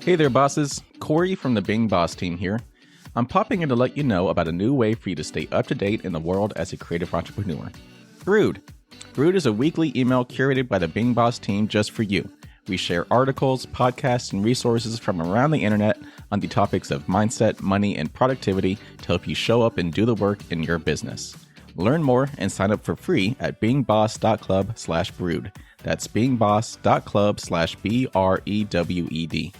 Hey there, bosses. Corey from the Being Boss team here. I'm popping in to let you know about a new way for you to stay up to date in the world as a creative entrepreneur. Brood. Brood is a weekly email curated by the Being Boss team just for you. We share articles, podcasts, and resources from around the internet on the topics of mindset, money, and productivity to help you show up and do the work in your business. Learn more and sign up for free at beingboss.club/brood. That's beingboss.club/BREWED.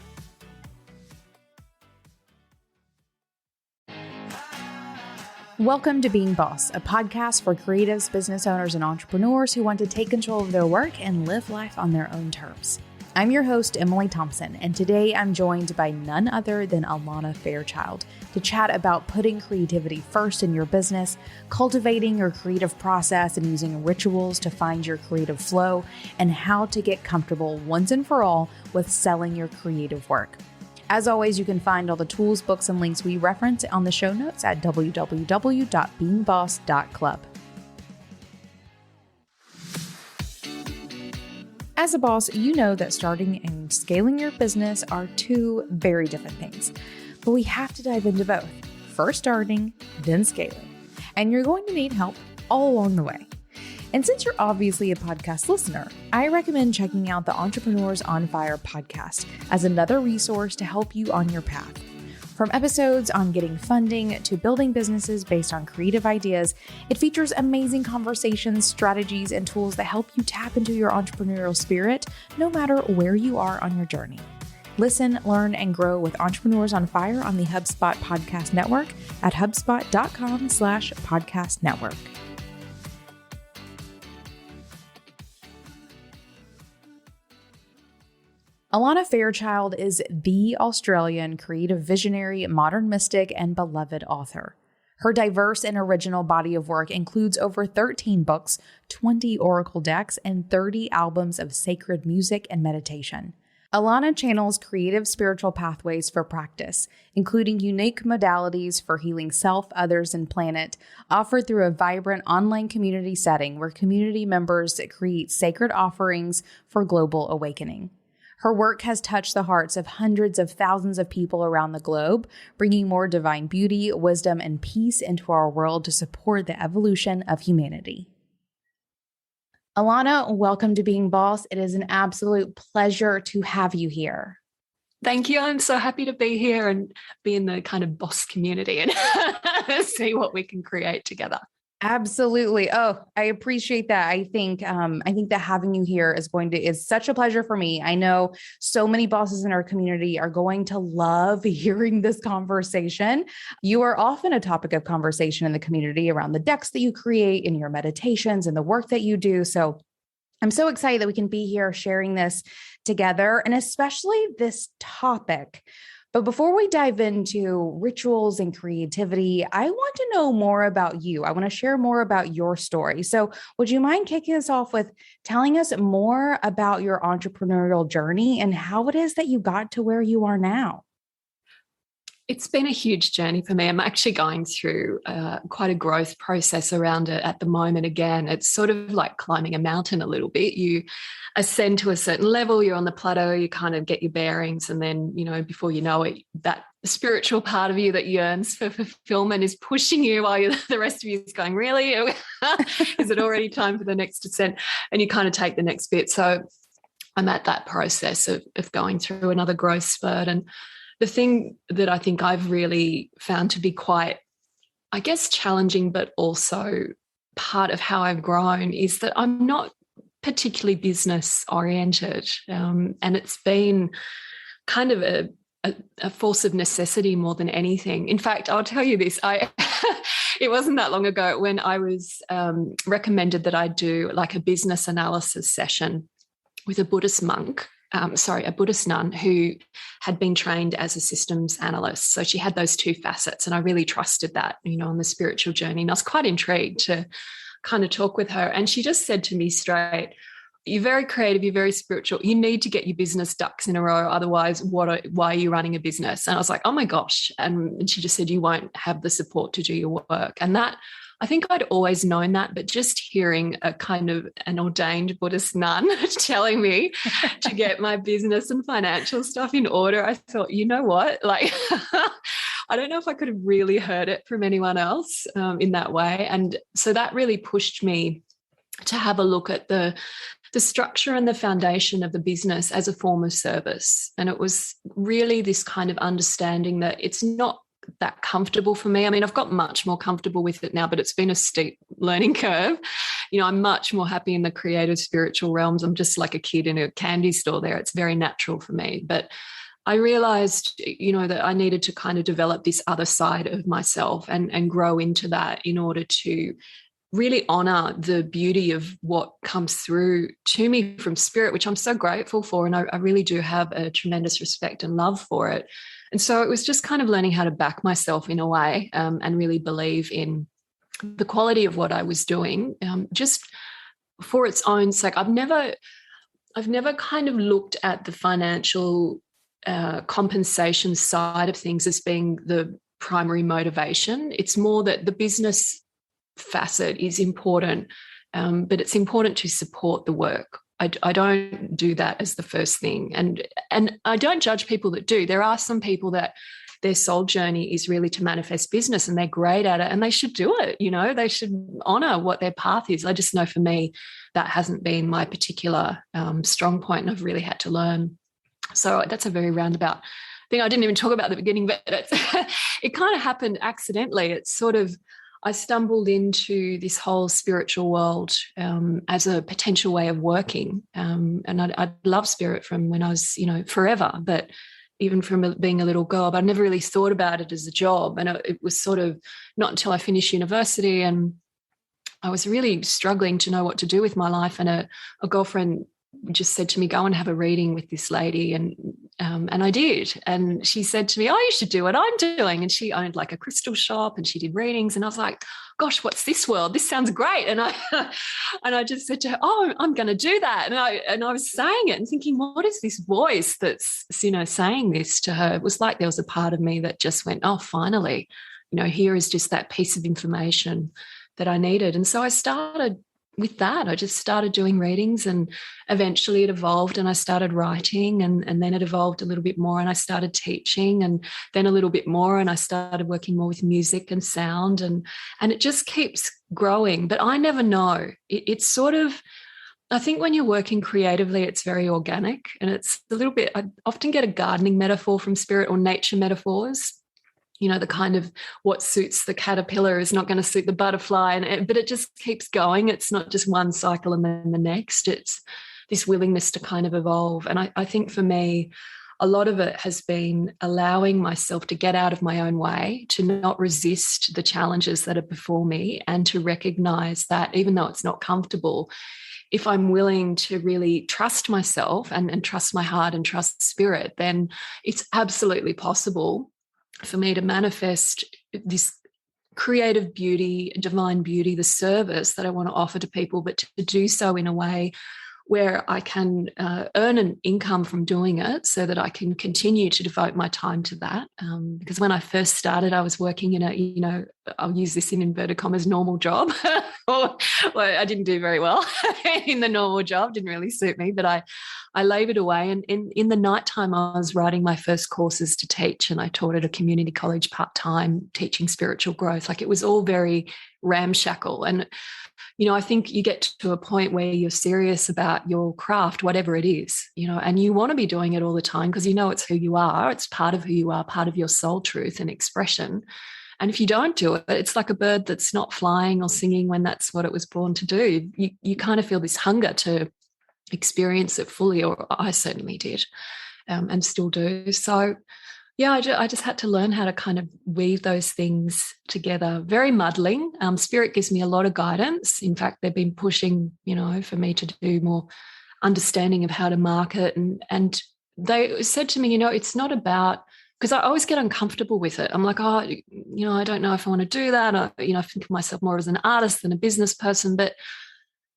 Welcome to Being Boss, a podcast for creatives, business owners, and entrepreneurs who want to take control of their work and live life on their own terms. I'm your host, Emily Thompson, and today I'm joined by none other than Alana Fairchild to chat about putting creativity first in your business, cultivating your creative process and using rituals to find your creative flow, and how to get comfortable once and for all with selling your creative work. As always, you can find all the tools, books, and links we reference on the show notes at www.beingboss.club. As a boss, you know that starting and scaling your business are two very different things, but we have to dive into both. First starting, then scaling. And you're going to need help all along the way. And since you're obviously a podcast listener, I recommend checking out the Entrepreneurs on Fire podcast as another resource to help you on your path. From episodes on getting funding to building businesses based on creative ideas, it features amazing conversations, strategies, and tools that help you tap into your entrepreneurial spirit no matter where you are on your journey. Listen, learn, and grow with Entrepreneurs on Fire on the HubSpot Podcast Network at hubspot.com/podcast network. Alana Fairchild is the Australian creative visionary, modern mystic, and beloved author. Her diverse and original body of work includes over 13 books, 20 oracle decks, and 30 albums of sacred music and meditation. Alana channels creative spiritual pathways for practice, including unique modalities for healing self, others, and planet, offered through a vibrant online community setting where community members create sacred offerings for global awakening. Her work has touched the hearts of hundreds of thousands of people around the globe, bringing more divine beauty, wisdom, and peace into our world to support the evolution of humanity. Alana, welcome to Being Boss. It is an absolute pleasure to have you here. Thank you. I'm so happy to be here and be in the kind of boss community and see what we can create together. Absolutely. Oh, I appreciate that. I think that having you here is such a pleasure for me. I know so many bosses in our community are going to love hearing this conversation. You are often a topic of conversation in the community around the decks that you create in your meditations and the work that you do. So I'm so excited that we can be here sharing this together, and especially this topic. But before we dive into rituals and creativity, I want to know more about you. I want to share more about your story. So would you mind kicking us off with telling us more about your entrepreneurial journey and how it is that you got to where you are now? It's been a huge journey for me. I'm actually going through quite a growth process around it at the moment. Again, it's sort of like climbing a mountain a little bit. You ascend to a certain level, you're on the plateau, you kind of get your bearings. And then, before you know it, that spiritual part of you that yearns for fulfillment is pushing you while the rest of you is going, really? Is it already time for the next ascent? And you kind of take the next bit. So I'm at that process of going through another growth spurt. And the thing that I think I've really found to be quite, I guess, challenging, but also part of how I've grown is that I'm not particularly business oriented. And it's been kind of a force of necessity more than anything. In fact, I'll tell you this, it wasn't that long ago when I was recommended that I do like a business analysis session with a Buddhist monk. A Buddhist nun who had been trained as a systems analyst. So she had those two facets, and I really trusted that, on the spiritual journey. And I was quite intrigued to kind of talk with her. And she just said to me straight, you're very creative, you're very spiritual. You need to get your business ducks in a row. Otherwise, why are you running a business? And I was like, oh my gosh. And she just said, you won't have the support to do your work. And that I think I'd always known that, but just hearing a kind of an ordained Buddhist nun telling me to get my business and financial stuff in order, I thought, you know what, like, I don't know if I could have really heard it from anyone else in that way. And so that really pushed me to have a look at the structure and the foundation of the business as a form of service. And it was really this kind of understanding that it's not that comfortable for me. I mean, I've got much more comfortable with it now, but it's been a steep learning curve. You know, I'm much more happy in the creative spiritual realms. I'm just like a kid in a candy store there. It's very natural for me. But I realized, you know, that I needed to kind of develop this other side of myself and grow into that in order to really honor the beauty of what comes through to me from spirit, which I'm so grateful for. And I really do have a tremendous respect and love for it. And so it was just kind of learning how to back myself in a way and really believe in the quality of what I was doing, just for its own sake. I've never kind of looked at the financial compensation side of things as being the primary motivation. It's more that the business facet is important, but it's important to support the work. I don't do that as the first thing. And I don't judge people that do. There are some people that their soul journey is really to manifest business and they're great at it and they should do it. You know, they should honor what their path is. I just know for me, that hasn't been my particular strong point, and I've really had to learn. So that's a very roundabout thing. I didn't even talk about at the beginning, but it kind of happened accidentally. It's sort of, I stumbled into this whole spiritual world as a potential way of working. And I love spirit from when I was, you know, forever, but even from being a little girl, but I never really thought about it as a job. And it was sort of not until I finished university and I was really struggling to know what to do with my life. And a girlfriend just said to me, go and have a reading with this lady. And I did. And she said to me, oh, you should do what I'm doing. And she owned like a crystal shop and she did readings. And I was like, gosh, what's this world? This sounds great. And I just said to her, oh, I'm going to do that. And I was saying it and thinking, what is this voice that's, you know, saying this to her? It was like there was a part of me that just went, oh, finally, you know, here is just that piece of information that I needed. And so I started with that. I just started doing readings and eventually it evolved and I started writing and then it evolved a little bit more and I started teaching and then a little bit more and I started working more with music and sound and it just keeps growing. But I never know. It's sort of, I think when you're working creatively, it's very organic and it's a little bit, I often get a gardening metaphor from spirit or nature metaphors. You know, the kind of what suits the caterpillar is not going to suit the butterfly, but it just keeps going. It's not just one cycle and then the next. It's this willingness to kind of evolve. And I think for me, a lot of it has been allowing myself to get out of my own way, to not resist the challenges that are before me, and to recognize that even though it's not comfortable, if I'm willing to really trust myself and trust my heart and trust spirit, then it's absolutely possible for me to manifest this creative beauty, divine beauty, the service that I want to offer to people, but to do so in a way where I can earn an income from doing it so that I can continue to devote my time to that. Because when I first started, I was working in a, you know, I'll use this in inverted commas, normal job. Well, I didn't do very well in the normal job, didn't really suit me, but I labored away. And in the nighttime, I was writing my first courses to teach, and I taught at a community college part-time teaching spiritual growth. Like it was all very ramshackle. And you know, I think you get to a point where you're serious about your craft, whatever it is, you know, and you want to be doing it all the time because you know it's who you are. It's part of who you are, part of your soul truth and expression. And if you don't do it, it's like a bird that's not flying or singing when that's what it was born to do. You kind of feel this hunger to experience it fully, or I certainly did, and still do. So yeah, I just had to learn how to kind of weave those things together. Very muddling. Spirit gives me a lot of guidance. In fact, they've been pushing, you know, for me to do more understanding of how to market. And they said to me, you know, it's not about, because I always get uncomfortable with it. I'm like, oh, you know, I don't know if I want to do that. You know, I think of myself more as an artist than a business person. But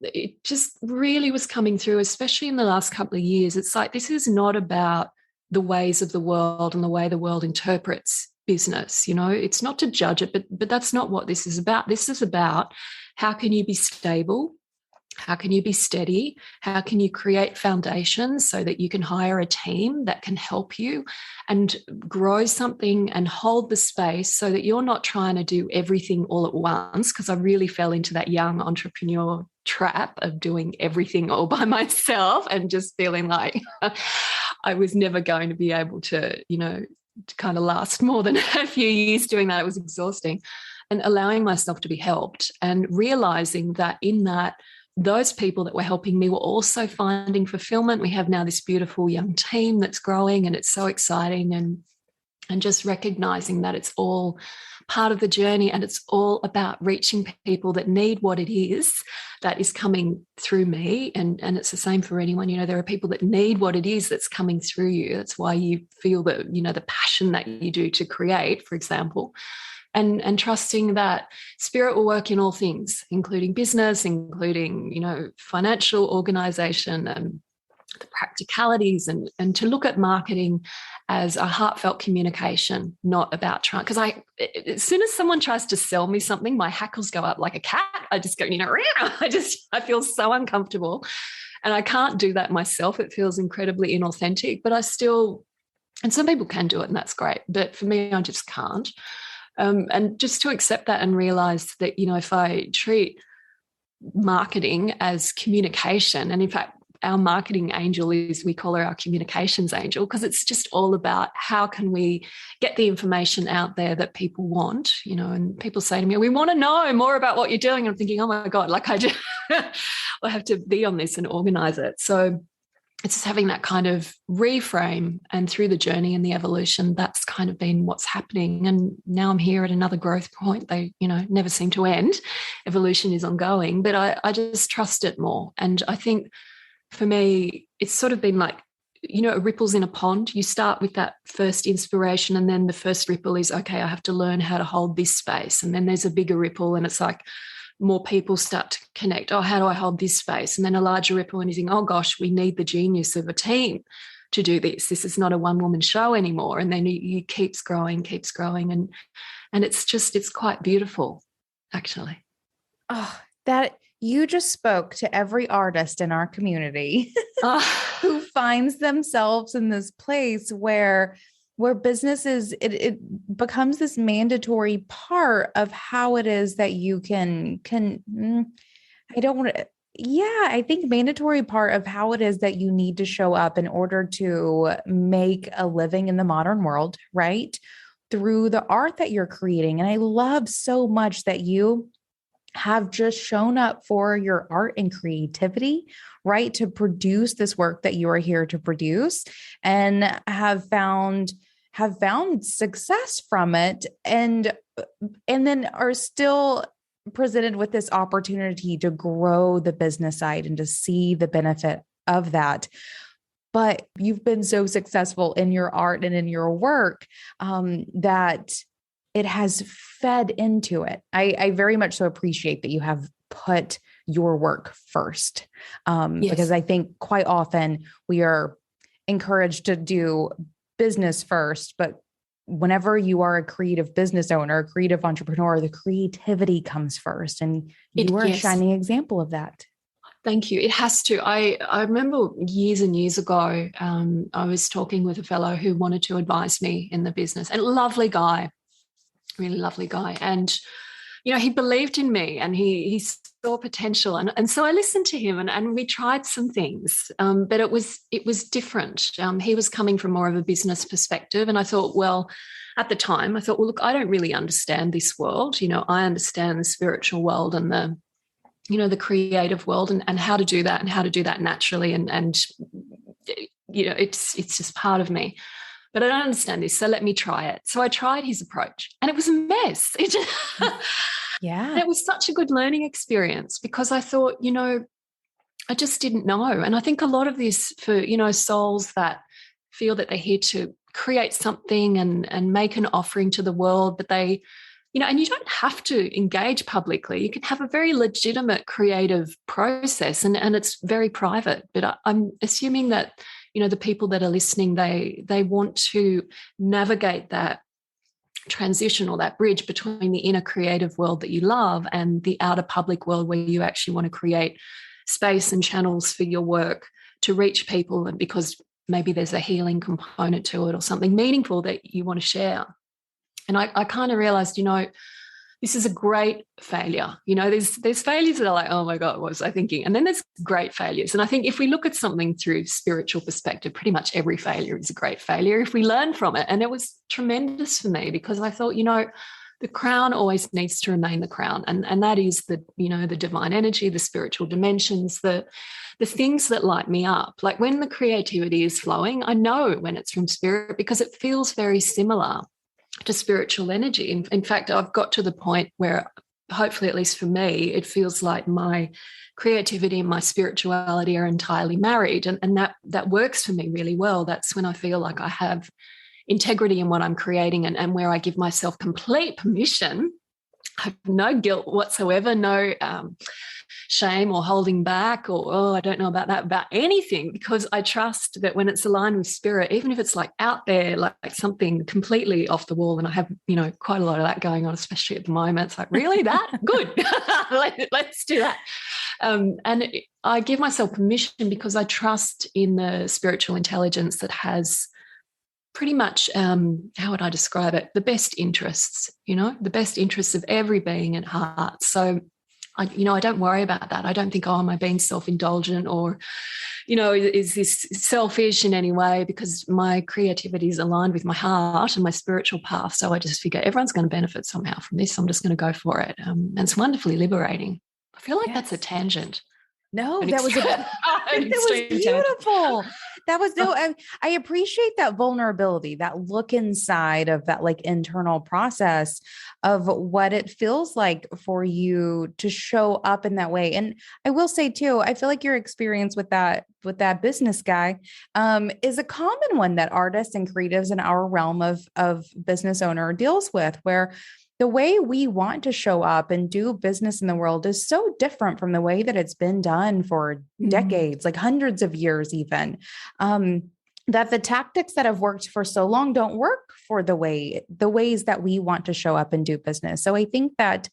it just really was coming through, especially in the last couple of years. It's like, this is not about the ways of the world and the way the world interprets business. It's not to judge it, but that's not what this is about. This is about how can you be stable? How can you be steady? How can you create foundations so that you can hire a team that can help you and grow something and hold the space so that you're not trying to do everything all at once? Because I really fell into that young entrepreneur trap of doing everything all by myself and just feeling like I was never going to be able to, to kind of last more than a few years doing that. It was exhausting. And allowing myself to be helped and realizing that in that, those people that were helping me were also finding fulfillment. We have now this beautiful young team that's growing, and it's so exciting, and just recognizing that it's all part of the journey, and it's all about reaching people that need what it is that is coming through me. And it's the same for anyone. There are people that need what it is that's coming through you. That's why you feel that, the passion that you do to create, for example. And trusting that spirit will work in all things, including business, including, financial organization and the practicalities, and to look at marketing as a heartfelt communication, not about trying. Because as soon as someone tries to sell me something, my hackles go up like a cat. I just go, I feel so uncomfortable. And I can't do that myself. It feels incredibly inauthentic, but I still, and some people can do it, and that's great. But for me, I just can't. And just to accept that and realize that, if I treat marketing as communication, and in fact, our marketing angel we call her our communications angel, because it's just all about how can we get the information out there that people want, and people say to me, we want to know more about what you're doing. And I'm thinking, oh my God, like I have to be on this and organize it. So it's just having that kind of reframe, and through the journey and the evolution, that's kind of been what's happening. And now I'm here at another growth point. They, never seem to end. Evolution is ongoing, but I just trust it more. And I think for me, it's sort of been like, ripples in a pond. You start with that first inspiration, and then the first ripple is, okay, I have to learn how to hold this space. And then there's a bigger ripple, and it's like, more people start to connect. Oh, how do I hold this space? And then a larger ripple, and you think, oh gosh, we need the genius of a team to do this. This is not a one-woman show anymore. And then you keeps growing. And it's quite beautiful, actually. Oh, that you just spoke to every artist in our community who finds themselves in this place where business is, it becomes this mandatory part of how it is that you I think mandatory part of how it is that you need to show up in order to make a living in the modern world, right? Through the art that you're creating. And I love so much that you have just shown up for your art and creativity, right? To produce this work that you are here to produce, and have found success from it, and then are still presented with this opportunity to grow the business side and to see the benefit of that. But you've been so successful in your art and in your work that it has fed into it. I very much so appreciate that you have put your work first, Yes. because I think quite often we are encouraged to do business first, but whenever you are a creative business owner, a creative entrepreneur, the creativity comes first, and you are a shining example of that. Thank you. It has to. I remember years and years ago, I was talking with a fellow who wanted to advise me in the business, and lovely guy, really lovely guy. And, he believed in me, and he saw potential. And so I listened to him, and we tried some things, but it was different. He was coming from more of a business perspective. And I thought, at the time, look, I don't really understand this world. I understand the spiritual world and the creative world, and how to do that, and how to do that naturally. And it's just part of me. But I don't understand this, so let me try it. So I tried his approach, and it was a mess. Yeah. It was such a good learning experience, because I thought, I just didn't know. And I think a lot of this for, souls that feel that they're here to create something and make an offering to the world, but they, and you don't have to engage publicly. You can have a very legitimate creative process, and it's very private. But I'm assuming that, the people that are listening, they want to navigate that transition or that bridge between the inner creative world that you love and the outer public world where you actually want to create space and channels for your work to reach people, and because maybe there's a healing component to it or something meaningful that you want to share. And I kind of realized, this is a great failure. There's failures that are like, oh my God, what was I thinking? And then there's great failures. And I think if we look at something through spiritual perspective, pretty much every failure is a great failure if we learn from it. And it was tremendous for me because I thought, the crown always needs to remain the crown. And that is the divine energy, the spiritual dimensions, the things that light me up. Like when the creativity is flowing, I know when it's from spirit because it feels very similar to spiritual energy. In fact, I've got to the point where, hopefully, at least for me, it feels like my creativity and my spirituality are entirely married. And that works for me really well. That's when I feel like I have integrity in what I'm creating and where I give myself complete permission. I have no guilt whatsoever, no shame or holding back or, I don't know about anything, because I trust that when it's aligned with spirit, even if it's like out there, like something completely off the wall, and I have, quite a lot of that going on, especially at the moment. It's like, really, that? Good. Let's do that. I give myself permission because I trust in the spiritual intelligence that has pretty much, how would I describe it? The best interests, the best interests of every being at heart. So I don't worry about that. I don't think, am I being self-indulgent or, is this selfish in any way? Because my creativity is aligned with my heart and my spiritual path. So I just figure everyone's going to benefit somehow from this. I'm just going to go for it. And it's wonderfully liberating. I feel like that's a tangent. No, that was beautiful. That was I appreciate that vulnerability, that look inside of that like internal process of what it feels like for you to show up in that way. And I will say too, I feel like your experience with that business guy is a common one that artists and creatives in our realm of business owner deals with, where the way we want to show up and do business in the world is so different from the way that it's been done for decades, like hundreds of years even, that the tactics that have worked for so long don't work for the ways that we want to show up and do business. So I think that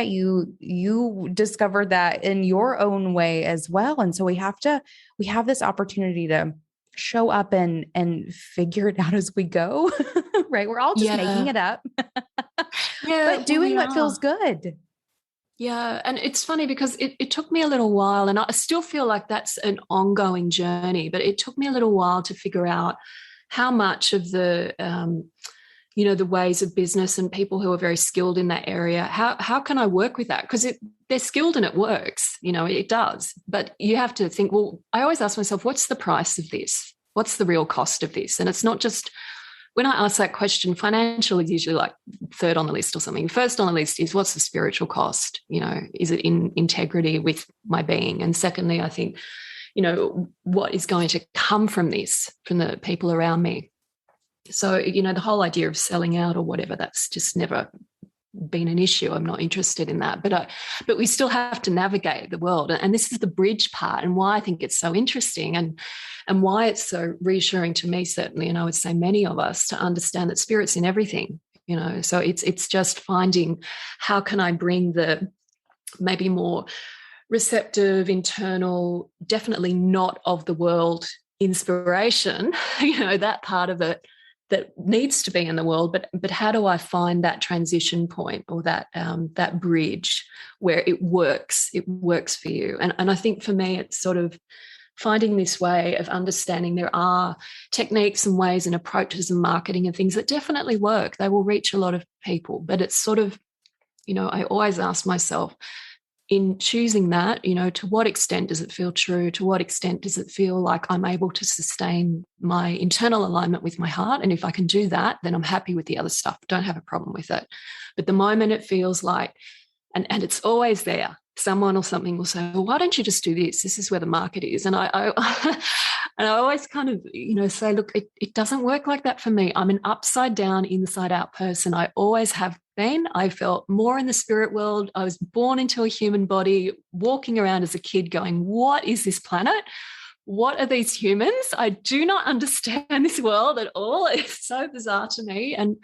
you discovered that in your own way as well. And so we have this opportunity to show up and figure it out as we go, right? We're all just making it up, but doing what feels good. Yeah. And it's funny because it took me a little while, and I still feel like that's an ongoing journey, but it took me a little while to figure out how much of the, the ways of business and people who are very skilled in that area, how can I work with that? Because they're skilled and it works, it does. But you have to think, well, I always ask myself, what's the price of this? What's the real cost of this? And it's not just, when I ask that question, financial is usually like third on the list or something. First on the list is, what's the spiritual cost? Is it in integrity with my being? And secondly, I think, what is going to come from this, from the people around me? So, the whole idea of selling out or whatever, that's just never been an issue. I'm not interested in that. But we still have to navigate the world. And this is the bridge part, and why I think it's so interesting and why it's so reassuring to me, certainly, and I would say many of us, to understand that spirit's in everything. So it's just finding, how can I bring the maybe more receptive, internal, definitely not of the world inspiration, that part of it that needs to be in the world, but how do I find that transition point or that bridge where it works for you? And I think for me, it's sort of finding this way of understanding there are techniques and ways and approaches and marketing and things that definitely work. They will reach a lot of people, but it's sort of, I always ask myself, in choosing that, to what extent does it feel true? To what extent does it feel like I'm able to sustain my internal alignment with my heart? And if I can do that, then I'm happy with the other stuff. Don't have a problem with it. But the moment it feels like, and it's always there, someone or something will say, well, why don't you just do this? This is where the market is. And I and I always kind of, say, look, it doesn't work like that for me. I'm an upside down, inside out person. I always have been. I felt more in the spirit world. I was born into a human body, walking around as a kid going, what is this planet? what are these humans? I do not understand this world at all. It's so bizarre to me. And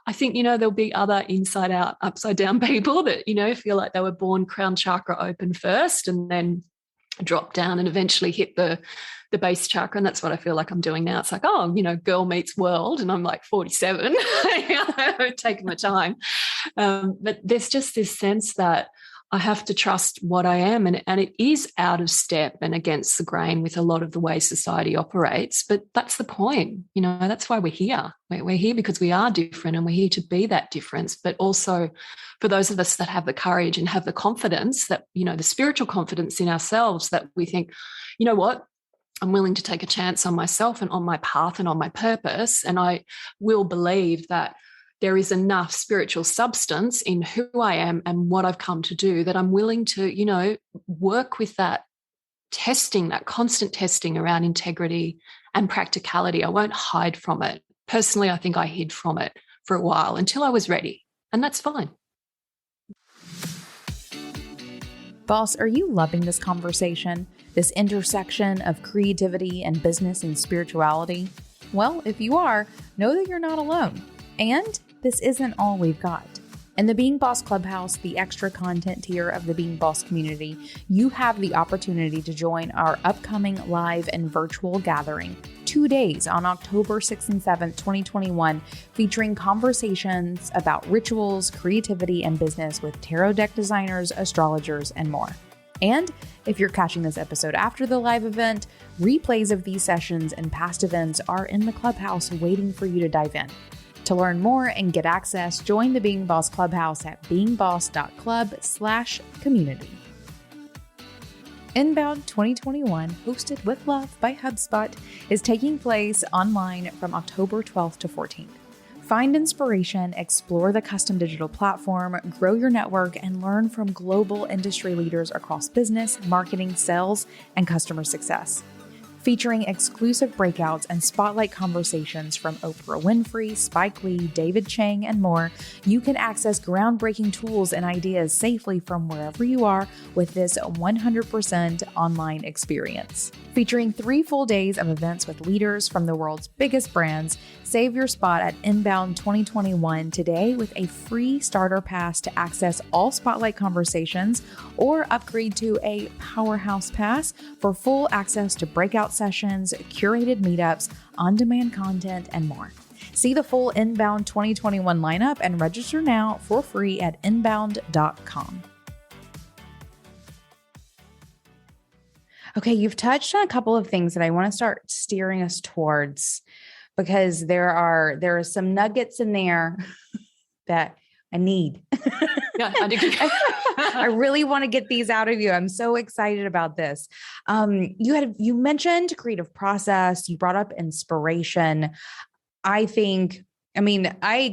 I think, there'll be other inside out, upside down people that, feel like they were born crown chakra open first and then drop down and eventually hit the base chakra. And that's what I feel like I'm doing now. It's like, girl meets world. And I'm like 47. I've taken my time. But there's just this sense that I have to trust what I am. And it is out of step and against the grain with a lot of the way society operates. But that's the point. That's why we're here. We're here because we are different and we're here to be that difference. But also for those of us that have the courage and have the confidence that, the spiritual confidence in ourselves that we think, you know what? I'm willing to take a chance on myself and on my path and on my purpose. And I will believe that there is enough spiritual substance in who I am and what I've come to do that I'm willing to, work with that testing, that constant testing around integrity and practicality. I won't hide from it. Personally, I think I hid from it for a while until I was ready. And that's fine. Boss, are you loving this conversation? This intersection of creativity and business and spirituality? Well, if you are, know that you're not alone. And this isn't all we've got. In the Being Boss Clubhouse, the extra content tier of the Being Boss community, you have the opportunity to join our upcoming live and virtual gathering, 2 days on October 6th and 7th, 2021, featuring conversations about rituals, creativity, and business with tarot deck designers, astrologers, and more. And if you're catching this episode after the live event, replays of these sessions and past events are in the Clubhouse waiting for you to dive in. To learn more and get access, join the Being Boss Clubhouse at beingboss.club/community. Inbound 2021, hosted with love by HubSpot, is taking place online from October 12th to 14th. Find inspiration, explore the custom digital platform, grow your network, and learn from global industry leaders across business, marketing, sales, and customer success. Featuring exclusive breakouts and spotlight conversations from Oprah Winfrey, Spike Lee, David Chang, and more, you can access groundbreaking tools and ideas safely from wherever you are with this 100% online experience. Featuring 3 full days of events with leaders from the world's biggest brands, save your spot at Inbound 2021 today with a free starter pass to access all spotlight conversations, or upgrade to a Powerhouse Pass for full access to breakout sessions, curated meetups, on-demand content, and more. See the full Inbound 2021 lineup and register now for free at inbound.com. Okay, you've touched on a couple of things that I want to start steering us towards, because there are some nuggets in there that I need. Yeah, I do. I really want to get these out of you. I'm so excited about this. You mentioned creative process. You brought up inspiration. I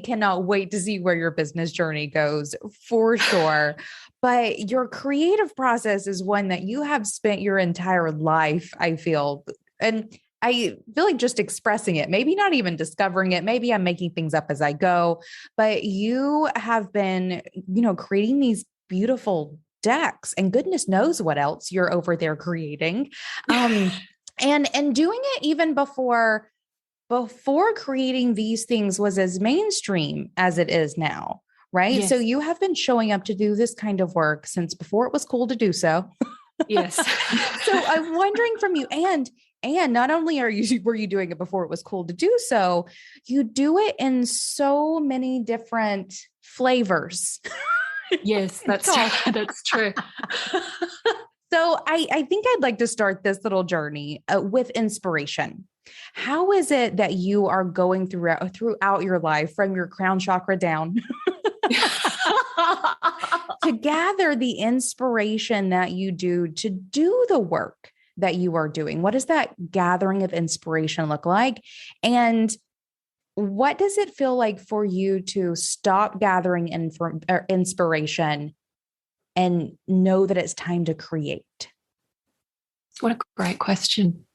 cannot wait to see where your business journey goes for sure. But your creative process is one that you have spent your entire life, I feel. And I feel like just expressing it, maybe not even discovering it. Maybe I'm making things up as I go, but you have been, creating these beautiful decks, and goodness knows what else you're over there creating. And doing it even before creating these things was as mainstream as it is now. Right. Yes. So you have been showing up to do this kind of work since before it was cool to do so. Yes. So I'm wondering from you, and not only were you doing it before it was cool to do so, you do it in so many different flavors. Yes, that's true. So I think I'd like to start this little journey with inspiration. How is it that you are going throughout your life from your crown chakra down to gather the inspiration that you do to do the work that you are doing? What does that gathering of inspiration look like? And what does it feel like for you to stop gathering inspiration and know that it's time to create? What a great question.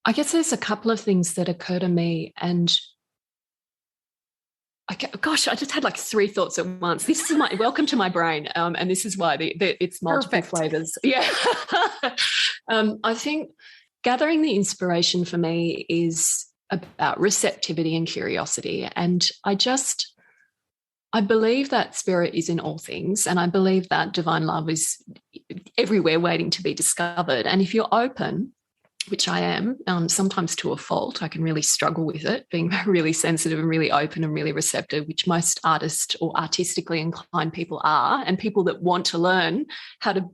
I guess there's a couple of things that occur to me, and Gosh, I just had like 3 thoughts at once. This is my welcome to my brain, and this is why it's multiple flavors. Yeah. I think gathering the inspiration for me is about receptivity and curiosity. And I believe that spirit is in all things, and I believe that divine love is everywhere waiting to be discovered. And if you're open, which I am, sometimes to a fault, I can really struggle with it, being really sensitive and really open and really receptive, which most artists or artistically inclined people are, and people that want to learn how to,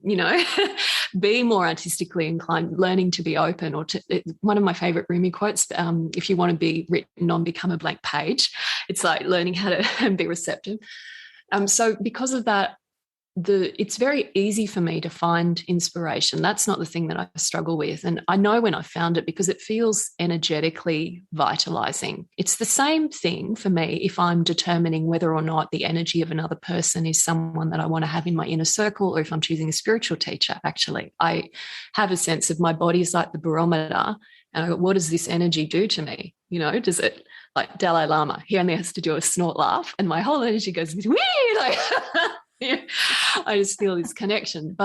be more artistically inclined, learning to be open. One of my favorite Rumi quotes, if you want to be written on, become a blank page. It's like learning how to be receptive. So because of that, it's very easy for me to find inspiration. That's not the thing that I struggle with. And I know when I found it because it feels energetically vitalizing. It's the same thing for me if I'm determining whether or not the energy of another person is someone that I want to have in my inner circle, or if I'm choosing a spiritual teacher. Actually, I have a sense of my body is like the barometer. And I go, what does this energy do to me? Does it, like Dalai Lama, he only has to do a snort laugh and my whole energy goes, wee, like I just feel this connection.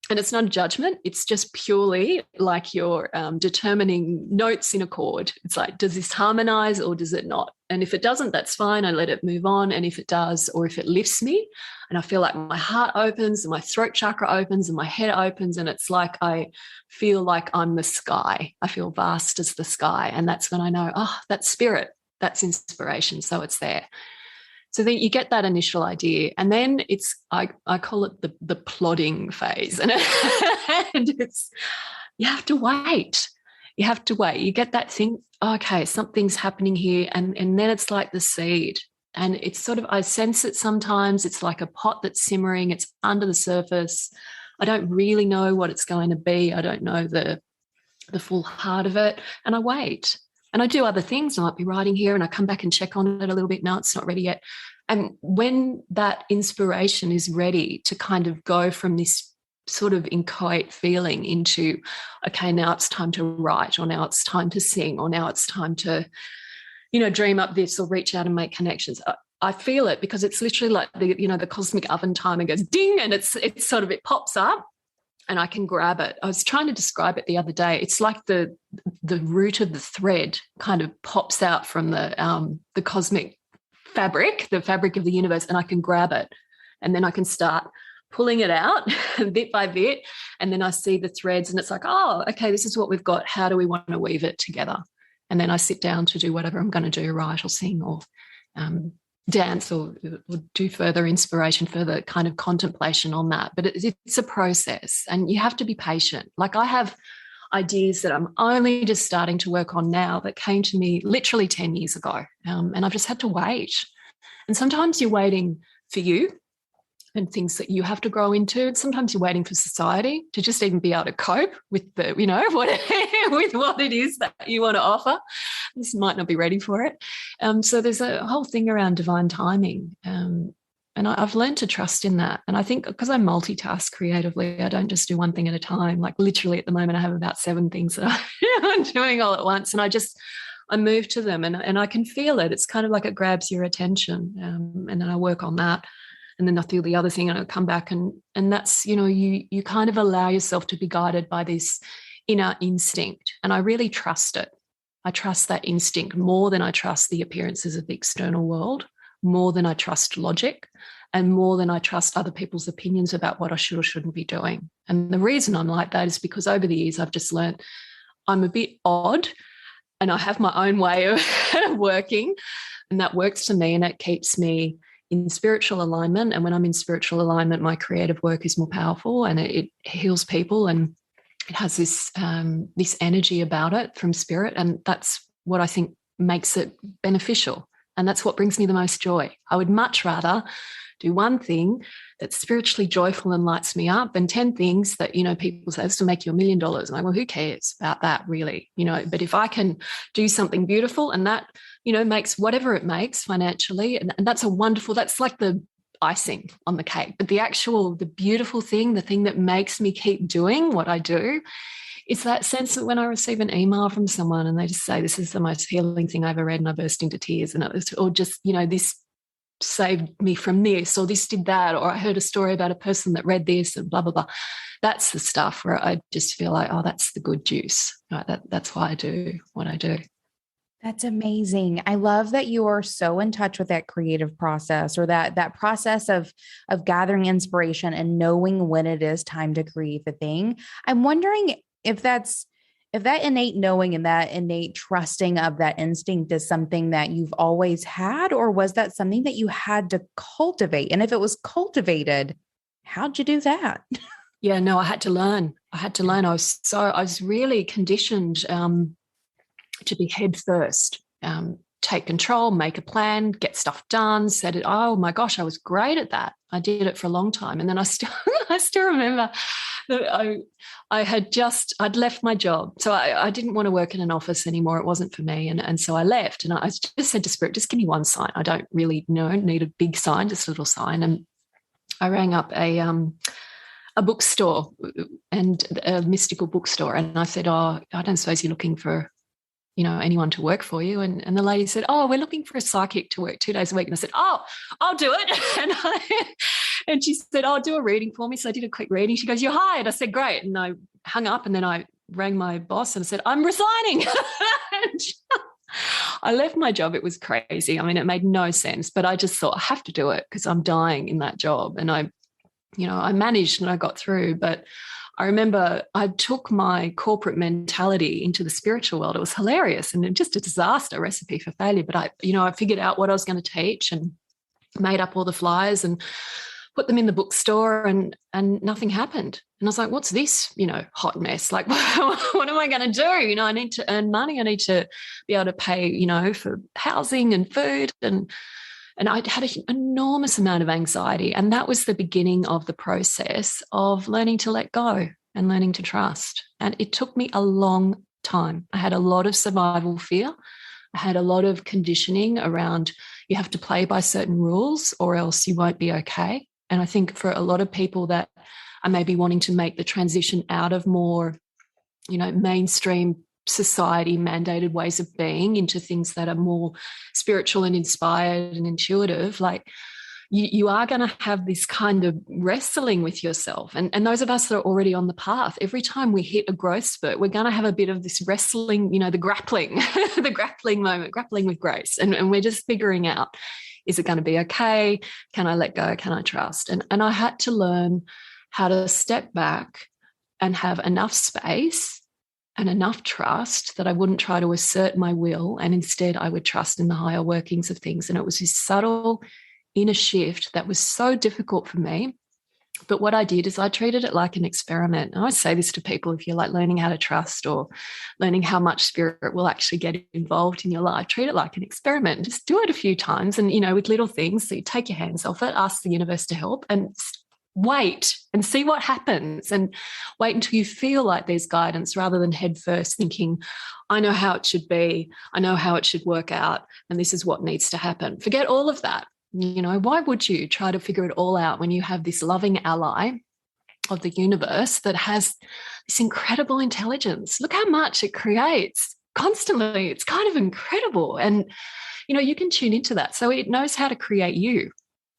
And it's not a judgment. It's just purely like you're determining notes in a chord. It's like, does this harmonize or does it not? And if it doesn't, that's fine. I let it move on. And if it does, or if it lifts me and I feel like my heart opens and my throat chakra opens and my head opens, and it's like I feel like I'm the sky. I feel vast as the sky. And that's when I know, that's spirit. That's inspiration. So it's there. So then you get that initial idea, and then it's I call it the plodding phase, and it's you have to wait. You have to wait. You get that thing. Okay, something's happening here, and then it's like the seed, and it's sort of I sense it sometimes. It's like a pot that's simmering. It's under the surface. I don't really know what it's going to be. I don't know the full heart of it, and I wait. And I do other things. I might be writing here and I come back and check on it a little bit. No, it's not ready yet. And when that inspiration is ready to kind of go from this sort of inchoate feeling into, okay, now it's time to write, or now it's time to sing, or now it's time to, dream up this or reach out and make connections. I feel it because it's literally like the cosmic oven timer goes ding, and it's sort of, it pops up. And I can grab it. I was trying to describe it the other day. It's like the root of the thread kind of pops out from the cosmic fabric, the fabric of the universe, and I can grab it. And then I can start pulling it out bit by bit. And then I see the threads and it's like, oh, okay, this is what we've got. How do we want to weave it together? And then I sit down to do whatever I'm going to do, write or sing or dance or do further inspiration, further kind of contemplation on that. But it's a process and you have to be patient. Like I have ideas that I'm only just starting to work on now that came to me literally 10 years ago. And I've just had to wait. And sometimes you're waiting for you and things that you have to grow into. And sometimes you're waiting for society to just even be able to cope with the, with what it is that you want to offer. This might not be ready for it. So there's a whole thing around divine timing. And I've learned to trust in that. And I think because I multitask creatively, I don't just do one thing at a time. Like literally at the moment, I have about 7 things that I'm doing all at once. And I move to them and I can feel it. It's kind of like it grabs your attention. And then I work on that. And then I feel the other thing and I come back and that's, you kind of allow yourself to be guided by this inner instinct. And I really trust it. I trust that instinct more than I trust the appearances of the external world, more than I trust logic, and more than I trust other people's opinions about what I should or shouldn't be doing. And the reason I'm like that is because over the years, I've just learned I'm a bit odd and I have my own way of working, and that works for me and it keeps me in spiritual alignment. And when I'm in spiritual alignment, my creative work is more powerful and it heals people and it has this energy about it from spirit. And that's what I think makes it beneficial. And that's what brings me the most joy. I would much rather do one thing that's spiritually joyful and lights me up than 10 things that, people say, this will make you $1 million. And I'm like, well, who cares about that really? But if I can do something beautiful and that, makes whatever it makes financially, and that's that's like the icing on the cake. But the beautiful thing, the thing that makes me keep doing what I do it's that sense that when I receive an email from someone and they just say, this is the most healing thing I've ever read, and I burst into tears, and it was, or just, this saved me from this, or this did that, or I heard a story about a person that read this, and blah, blah, blah. That's the stuff where I just feel like, oh, that's the good juice. Right? That's why I do what I do. That's amazing. I love that you are so in touch with that creative process, or that process of gathering inspiration and knowing when it is time to create the thing. I'm wondering if that innate knowing and that innate trusting of that instinct is something that you've always had, or was that something that you had to cultivate? And if it was cultivated, how'd you do that? Yeah, no, I had to learn. I was really conditioned to be head first, take control, make a plan, get stuff done, set it. Oh my gosh, I was great at that. I did it for a long time. And then I still remember that I'd left my job. So I didn't want to work in an office anymore. It wasn't for me. And so I left, and I just said to Spirit, just give me one sign. I don't really need a big sign, just a little sign. And I rang up a bookstore, and a mystical bookstore. And I said, oh, I don't suppose you're looking for anyone to work for you. And the lady said, oh, we're looking for a psychic to work 2 days a week. And I said, oh, I'll do it. And she said, oh, do a reading for me. So I did a quick reading. She goes, you're hired. I said, great. And I hung up, and then I rang my boss and I said, I'm resigning. I left my job. It was crazy. I mean, it made no sense, but I just thought I have to do it because I'm dying in that job. And I managed and I got through, but I remember I took my corporate mentality into the spiritual world. It was hilarious and just a disaster, recipe for failure. But I figured out what I was going to teach and made up all the flyers and put them in the bookstore, and nothing happened. And I was like, what's this, hot mess? Like, what am I going to do? I need to earn money. I need to be able to pay, for housing and food. And I had an enormous amount of anxiety. And that was the beginning of the process of learning to let go and learning to trust. And it took me a long time. I had a lot of survival fear. I had a lot of conditioning around you have to play by certain rules or else you won't be okay. And I think for a lot of people that are maybe wanting to make the transition out of more, mainstream society mandated ways of being into things that are more spiritual and inspired and intuitive, like you are going to have this kind of wrestling with yourself. And those of us that are already on the path, every time we hit a growth spurt, we're going to have a bit of this wrestling, the grappling, the grappling moment, grappling with grace. And we're just figuring out, is it going to be okay? Can I let go? Can I trust? And I had to learn how to step back and have enough space and enough trust that I wouldn't try to assert my will, and instead I would trust in the higher workings of things. And it was this subtle inner shift that was so difficult for me. But what I did is I treated it like an experiment. And I say this to people, if you're like learning how to trust or learning how much spirit will actually get involved in your life, treat it like an experiment. Just do it a few times and, with little things. So you take your hands off it, ask the universe to help, and wait and see what happens, and wait until you feel like there's guidance, rather than head first thinking, I know how it should be, I know how it should work out, and this is what needs to happen. Forget all of that. Why would you try to figure it all out when you have this loving ally of the universe that has this incredible intelligence? Look how much it creates constantly. It's kind of incredible. And, you can tune into that. So it knows how to create you.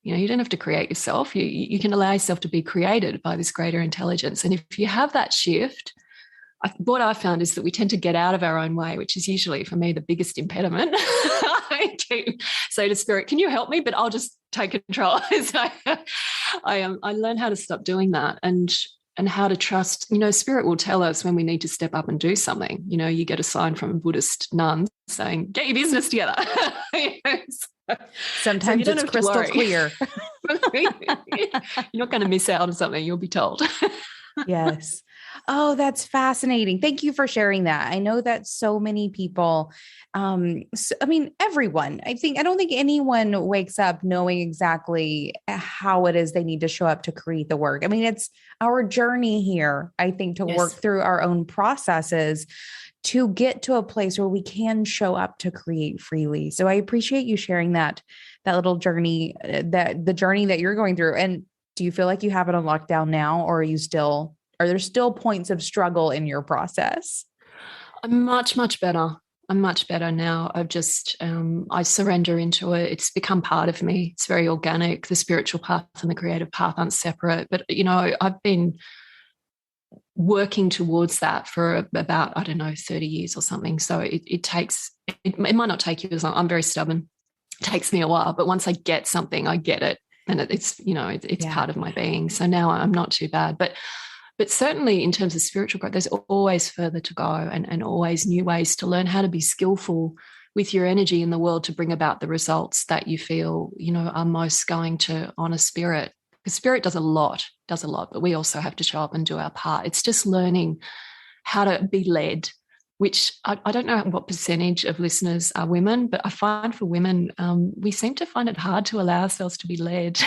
You don't have to create yourself. You can allow yourself to be created by this greater intelligence. And if you have that shift, what I found is that we tend to get out of our own way, which is usually, for me, the biggest impediment. I keep say to Spirit, can you help me? But I'll just take control. So I learned how to stop doing that and how to trust. Spirit will tell us when we need to step up and do something. You get a sign from a Buddhist nun saying, get your business together. Sometimes it's crystal clear. You're not going to miss out on something. You'll be told. Yes. Oh, that's fascinating. Thank you for sharing that. I know that so many people, everyone, I don't think anyone wakes up knowing exactly how it is they need to show up to create the work. It's our journey here, I think, to work through our own processes to get to a place where we can show up to create freely. So I appreciate you sharing that little journey, the journey that you're going through. And do you feel like you have it on lockdown now, or are you still are there still points of struggle in your process? I'm much better. I'm much better now. I've just, I surrender into it. It's become part of me. It's very organic. The spiritual path and the creative path aren't separate. But, I've been working towards that for about, I don't know, 30 years or something. So it takes, it might not take you as long. I'm very stubborn. It takes me a while, but once I get something, I get it. And it's part of my being. So now I'm not too bad. But certainly in terms of spiritual growth, there's always further to go and always new ways to learn how to be skillful with your energy in the world to bring about the results that you feel, are most going to honor spirit. Because spirit does a lot, but we also have to show up and do our part. It's just learning how to be led, which I don't know what percentage of listeners are women, but I find for women, we seem to find it hard to allow ourselves to be led.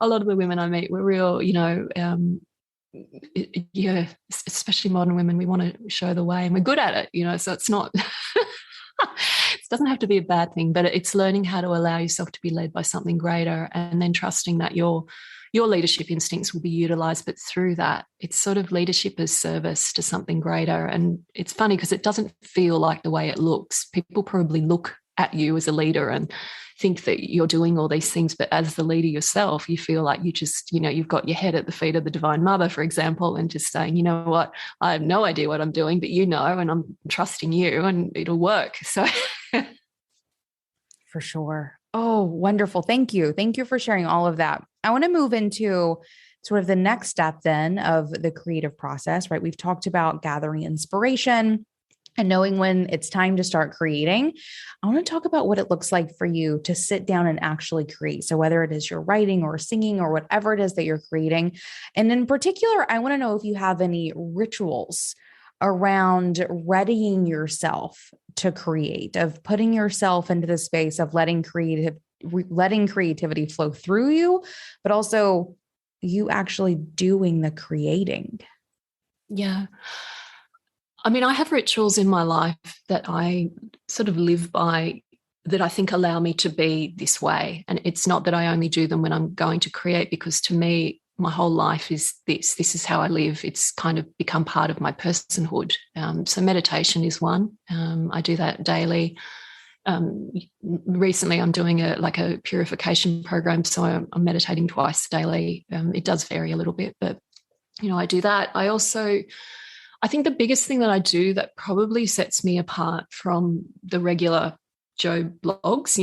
A lot of the women I meet were real, especially modern women, we want to show the way and we're good at it, so it's not, it doesn't have to be a bad thing, but it's learning how to allow yourself to be led by something greater and then trusting that your leadership instincts will be utilized. But through that, it's sort of leadership as service to something greater. And it's funny because it doesn't feel like the way it looks. People probably look at you as a leader and think that you're doing all these things, but as the leader yourself, you feel like you just, you've got your head at the feet of the Divine Mother, for example, and just saying, you know what, I have no idea what I'm doing, but and I'm trusting you and it'll work. So For sure. Oh, wonderful. Thank you. Thank you for sharing all of that. I want to move into sort of the next step then of the creative process, right? We've talked about gathering inspiration and knowing when it's time to start creating. I want to talk about what it looks like for you to sit down and actually create. So whether it is your writing or singing or whatever it is that you're creating. And in particular, I want to know if you have any rituals around readying yourself to create, of putting yourself into the space of letting creativity flow through you, but also you actually doing the creating. Yeah. I mean, I have rituals in my life that I sort of live by that I think allow me to be this way. And it's not that I only do them when I'm going to create, because to me, my whole life is this. This is how I live. It's kind of become part of my personhood. So meditation is one. I do that daily. Recently, I'm doing a purification program. So I'm meditating twice daily. It does vary a little bit, but, I do that. I think the biggest thing that I do that probably sets me apart from the regular Joe blogs,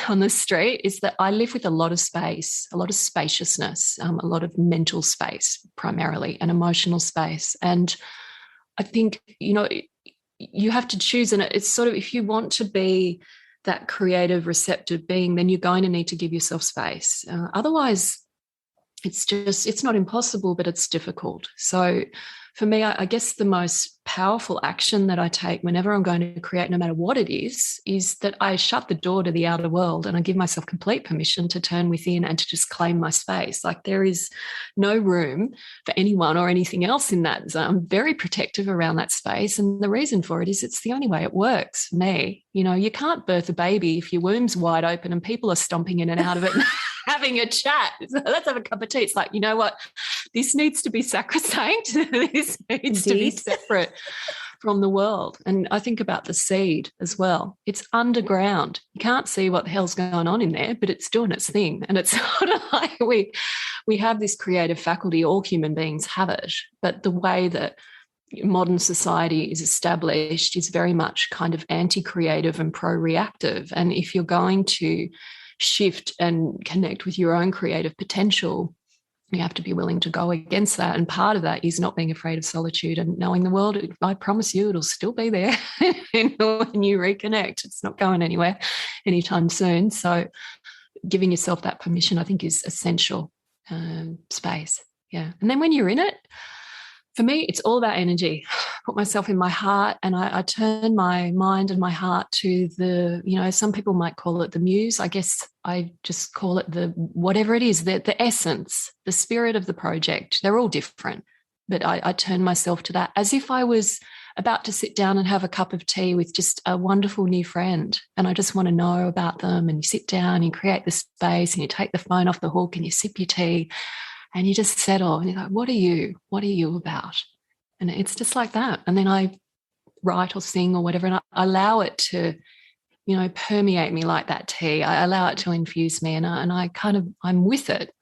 on the street, is that I live with a lot of space, a lot of spaciousness, a lot of mental space primarily, and emotional space. And I think, you have to choose. And it's sort of, if you want to be that creative, receptive being, then you're going to need to give yourself space. Otherwise, it's not impossible, but it's difficult. So for me, I guess the most powerful action that I take whenever I'm going to create, no matter what it is that I shut the door to the outer world and I give myself complete permission to turn within and to just claim my space. Like, there is no room for anyone or anything else in that zone. I'm very protective around that space. And the reason for it is it's the only way it works for me. You can't birth a baby if your womb's wide open and people are stomping in and out of it. Having a chat. So let's have a cup of tea. It's like, you know what? This needs to be sacrosanct. This needs to be separate from the world. And I think about the seed as well. It's underground. You can't see what the hell's going on in there, but it's doing its thing. And it's sort of like we have this creative faculty. All human beings have it. But the way that modern society is established is very much kind of anti-creative and pro-reactive. And if you're going to shift and connect with your own creative potential, you have to be willing to go against that. And part of that is not being afraid of solitude and knowing the world. I promise you it'll still be there when you reconnect. It's not going anywhere anytime soon. So giving yourself that permission, I think, is essential. Space. Yeah. And then when you're in it, for me, it's all about energy. Put myself in my heart and I turn my mind and my heart to some people might call it the muse. I guess I just call it whatever it is, the essence, the spirit of the project. They're all different, but I turn myself to that as if I was about to sit down and have a cup of tea with just a wonderful new friend. And I just want to know about them. And you sit down, you create the space and you take the phone off the hook and you sip your tea. and you just settle and you're like, what are you about? And it's just like that. And then I write or sing or whatever, and I allow it to, permeate me like that tea. I allow it to infuse me, and I'm with it.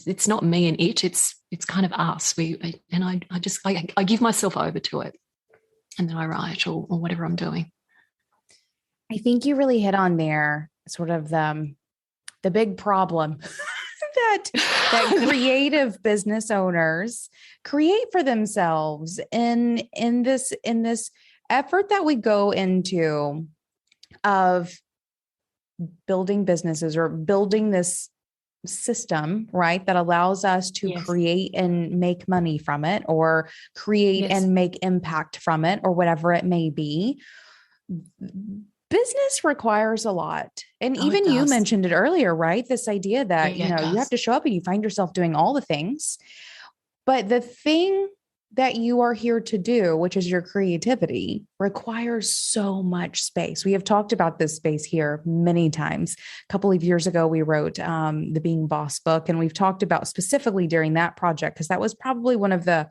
It's not me and it. It's kind of us. I give myself over to it, and then I write or whatever I'm doing. I think you really hit on there sort of the big problem that creative business owners create for themselves in this effort that we go into of building businesses or building this system, right, that allows us to create and make money from it, or create and make impact from it, or whatever it may be. Business requires a lot. And even you mentioned it earlier, right? This idea that, you have to show up and you find yourself doing all the things. But the thing that you are here to do, which is your creativity, requires so much space. We have talked about this space here many times. A couple of years ago, we wrote the Being Boss book, and we've talked about specifically during that project, because that was probably one of the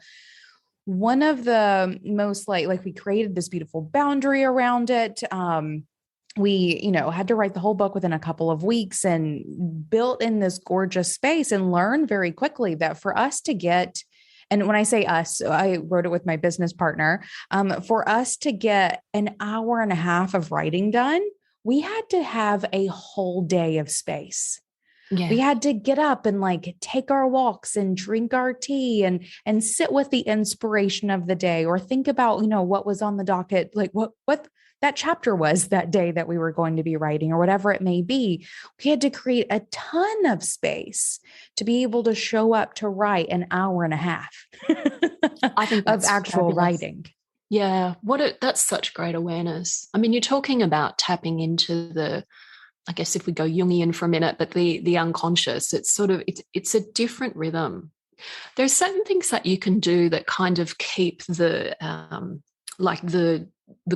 most like we created this beautiful boundary around it. We, had to write the whole book within a couple of weeks and built in this gorgeous space, and learned very quickly that for us to get, and when I say us, I wrote it with my business partner, for us to get an hour and a half of writing done, we had to have a whole day of space. Yeah. We had to get up and take our walks and drink our tea and sit with the inspiration of the day, or think about, what was on the docket, what that chapter was that day that we were going to be writing, or whatever it may be. We had to create a ton of space to be able to show up to write an hour and a half I think of actual writing. Yeah. That's such great awareness. I mean, you're talking about tapping into I guess if we go Jungian for a minute, but the unconscious, it's a different rhythm. There's certain things that you can do that kind of keep the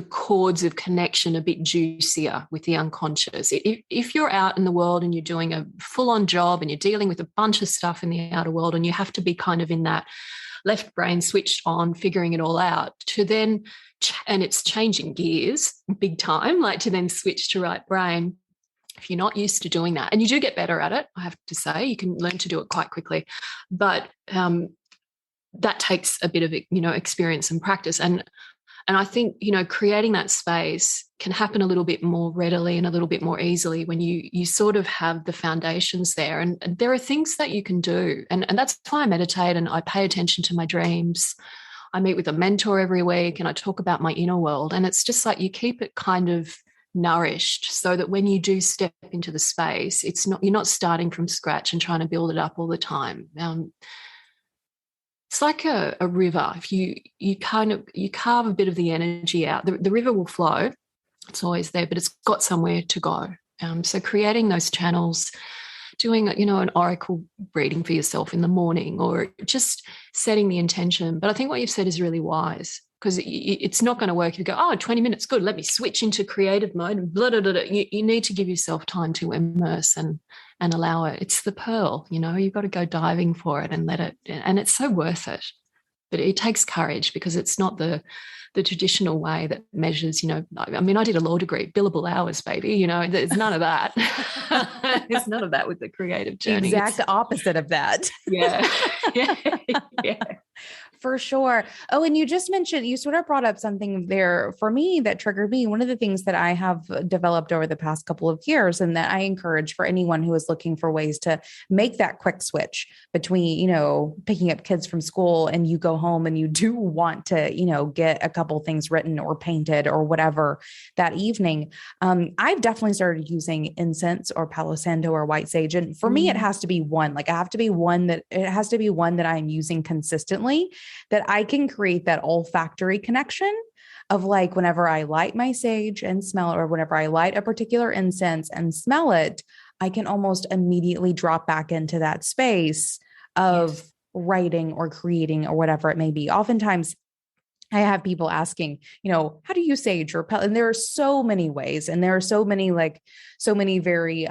chords of connection a bit juicier with the unconscious. If you're out in the world and you're doing a full-on job and you're dealing with a bunch of stuff in the outer world, and you have to be kind of in that left brain switched on, figuring it all out, to then, and it's changing gears big time, to then switch to right brain. If you're not used to doing that, and you do get better at it, I have to say, you can learn to do it quite quickly, but that takes a bit of, experience and practice. And I think, creating that space can happen a little bit more readily and a little bit more easily when you sort of have the foundations there. And there are things that you can do. And that's why I meditate and I pay attention to my dreams. I meet with a mentor every week and I talk about my inner world. And it's just you keep it kind of nourished, so that when you do step into the space, you're not starting from scratch and trying to build it up all the time. It's like a river. If you carve a bit of the energy out, the river will flow. It's always there, but it's got somewhere to go. So creating those channels, doing an oracle reading for yourself in the morning, or just setting the intention. But I think what you've said is really wise, because it's not going to work. You go, 20 minutes, good, let me switch into creative mode, and blah, blah, blah, blah. You need to give yourself time to immerse and allow it. It's the pearl, you've got to go diving for it and let it, and it's so worth it. But it takes courage, because it's not the traditional way that measures, I mean, I did a law degree, billable hours, baby, there's none of that. There's none of that with the creative journey. The exact opposite of that. Yeah. Yeah. For sure. Oh, and you just mentioned, you sort of brought up something there for me that triggered me. One of the things that I have developed over the past couple of years, and that I encourage for anyone who is looking for ways to make that quick switch between, picking up kids from school and you go home and you do want to, get a couple things written or painted or whatever that evening. I've definitely started using incense or Palo Santo or white sage. And for me, it has to be one, it has to be one that I'm using consistently, that I can create that olfactory connection of whenever I light my sage and smell it, or whenever I light a particular incense and smell it, I can almost immediately drop back into that space of writing or creating or whatever it may be. Oftentimes I have people asking, how do you sage or and there are so many ways, and there are so many very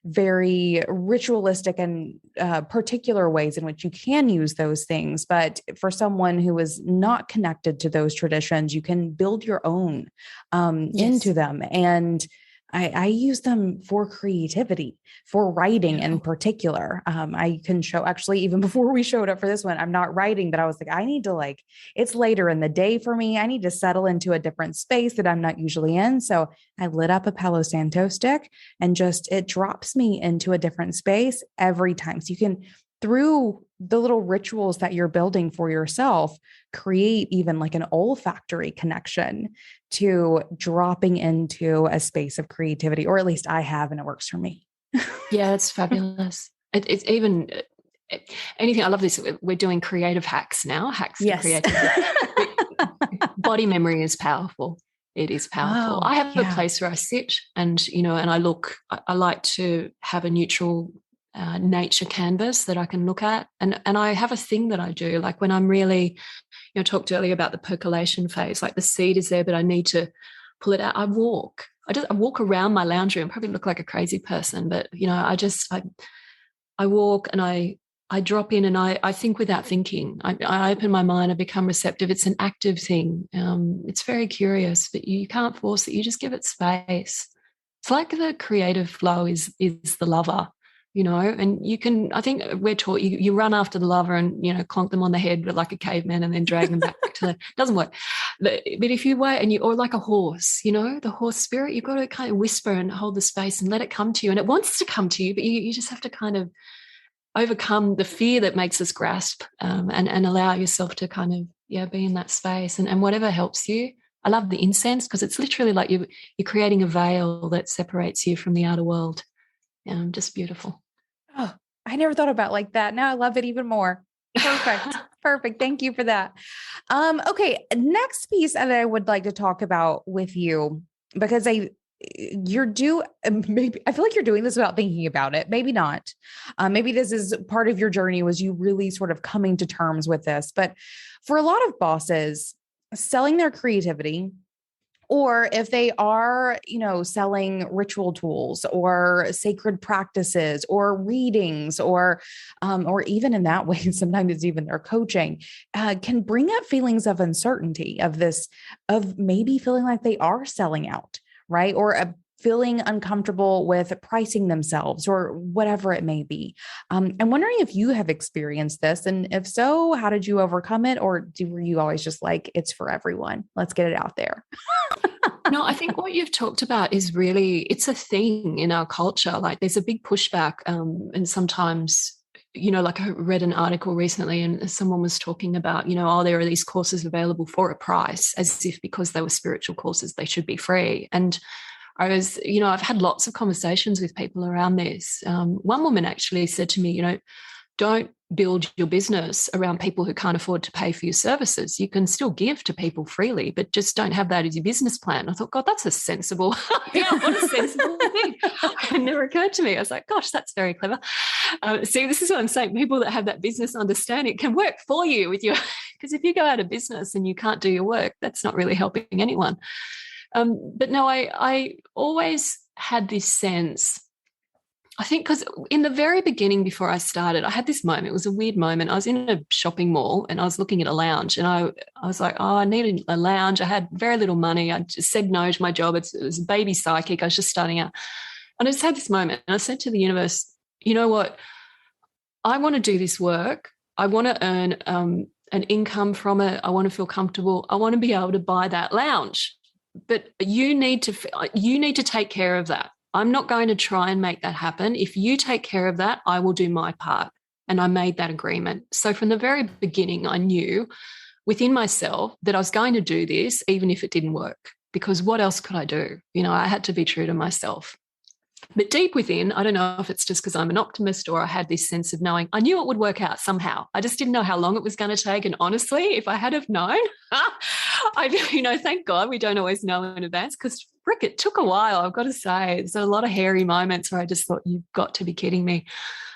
very ritualistic and particular ways in which you can use those things. But for someone who is not connected to those traditions, you can build your own into them. And I use them for creativity, for writing in particular. I can show, actually, even before we showed up for this one, I'm not writing, but I was like, I need to it's later in the day for me. I need to settle into a different space that I'm not usually in. So I lit up a Palo Santo stick and it drops me into a different space every time. So you can, through the little rituals that you're building for yourself, create even like an olfactory connection to dropping into a space of creativity, or at least I have, and it works for me. Yeah, that's fabulous. It's even anything. I love this. We're doing creative hacks now. Hacks to creativity. Body memory is powerful. It is powerful. I have a place where I sit and, and I like to have a neutral nature canvas that I can look at. And I have a thing that I do, like when I'm really, talked earlier about the percolation phase, like the seed is there, but I need to pull it out. I walk around my lounge room, probably look like a crazy person, but, I walk and I drop in and I think without thinking. I open my mind, I become receptive. It's an active thing. It's very curious, but you can't force it. You just give it space. It's like the creative flow is the lover. And you can, I think we're taught you run after the lover and, clonk them on the head like a caveman and then drag them back to the, doesn't work. But if you wait or like a horse, the horse spirit, you've got to kind of whisper and hold the space and let it come to you. And it wants to come to you, but you just have to kind of overcome the fear that makes us grasp and allow yourself to kind of, be in that space and whatever helps you. I love the incense because it's literally like you're creating a veil that separates you from the outer world. Just beautiful. Oh, I never thought about it like that. Now I love it even more. Perfect. Perfect. Thank you for that. Okay. Next piece that I would like to talk about with you, because maybe I feel like you're doing this without thinking about it. Maybe not. Maybe this is part of your journey, was you really sort of coming to terms with this. But for a lot of bosses, selling their creativity, or if they are, selling ritual tools or sacred practices or readings, or even in that way, sometimes it's even their coaching, can bring up feelings of uncertainty, of maybe feeling like they are selling out, right? Or feeling uncomfortable with pricing themselves or whatever it may be. I'm wondering if you have experienced this, and if so, how did you overcome it? Or were you always just like, it's for everyone, let's get it out there? No, I think what you've talked about is really, it's a thing in our culture. Like there's a big pushback and sometimes, like I read an article recently and someone was talking about, there are these courses available for a price, as if because they were spiritual courses, they should be free. And I've had lots of conversations with people around this. One woman actually said to me, don't build your business around people who can't afford to pay for your services. You can still give to people freely, but just don't have that as your business plan. I thought, God, that's a sensible, what a sensible thing. It never occurred to me. I was like, gosh, that's very clever. See, this is what I'm saying. People that have that business understanding can work for you with your, because if you go out of business and you can't do your work, that's not really helping anyone. But no, I always had this sense, I think, because in the very beginning, before I started, I had this moment. It was a weird moment. I was in a shopping mall and I was looking at a lounge and I was like, I needed a lounge. I had very little money. I just said no to my job. It was a baby psychic. I was just starting out. And I just had this moment and I said to the universe, you know what? I want to do this work. I want to earn an income from it. I want to feel comfortable. I want to be able to buy that lounge. But you need to take care of that. I'm not going to try and make that happen. If you take care of that, I will do my part. And I made that agreement. So from the very beginning, I knew within myself that I was going to do this, even if it didn't work, because what else could I do? I had to be true to myself. But deep within, I don't know if it's just because I'm an optimist or I had this sense of knowing, I knew it would work out somehow. I just didn't know how long it was going to take. And honestly, if I had have known, thank God we don't always know in advance, because frick, it took a while, I've got to say. There's a lot of hairy moments where I just thought, you've got to be kidding me.